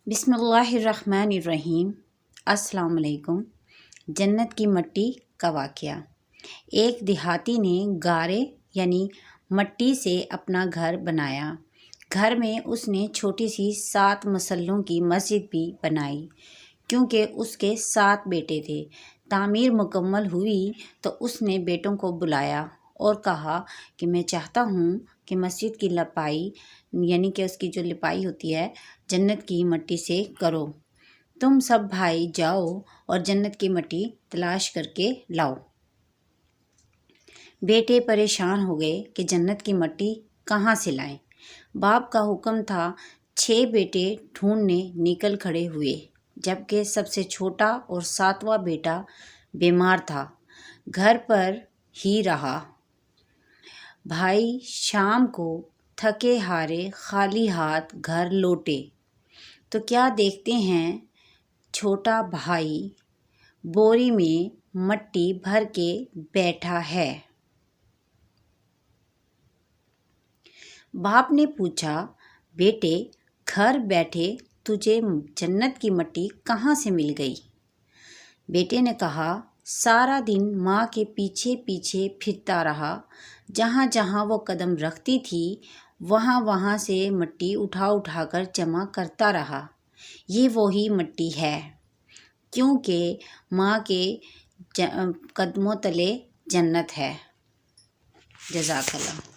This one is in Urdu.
بسم اللہ الرحمن الرحیم۔ السلام علیکم۔ جنت کی مٹی کا واقعہ۔ ایک دیہاتی نے گارے یعنی مٹی سے اپنا گھر بنایا۔ گھر میں اس نے چھوٹی سی 7 مسلوں کی مسجد بھی بنائی، کیونکہ اس کے 7 بیٹے تھے۔ تعمیر مکمل ہوئی تو اس نے بیٹوں کو بلایا اور کہا کہ میں چاہتا ہوں کہ مسجد کی لپائی یعنی کہ اس کی جو لپائی ہوتی ہے جنت کی مٹی سے کرو۔ تم سب بھائی جاؤ اور جنت کی مٹی تلاش کر کے لاؤ۔ بیٹے پریشان ہو گئے کہ جنت کی مٹی کہاں سے لائیں۔ باپ کا حکم تھا۔ 6 بیٹے ڈھونڈنے نکل کھڑے ہوئے، جبکہ سب سے چھوٹا اور 7واں بیٹا بیمار تھا، گھر پر ہی رہا۔ بھائی شام کو تھکے ہارے خالی ہاتھ گھر لوٹے تو کیا دیکھتے ہیں، چھوٹا بھائی بوری میں مٹی بھر کے بیٹھا ہے۔ باپ نے پوچھا، بیٹے گھر بیٹھے تجھے جنت کی مٹی کہاں سے مل گئی؟ بیٹے نے کہا، سارا دن ماں کے پیچھے پیچھے پھرتا رہا، جہاں جہاں وہ قدم رکھتی تھی وہاں وہاں سے مٹی اٹھا اٹھا کر جمع کرتا رہا۔ یہ وہی مٹی ہے، کیونکہ ماں کے قدموں تلے جنت ہے۔ جزاک اللہ۔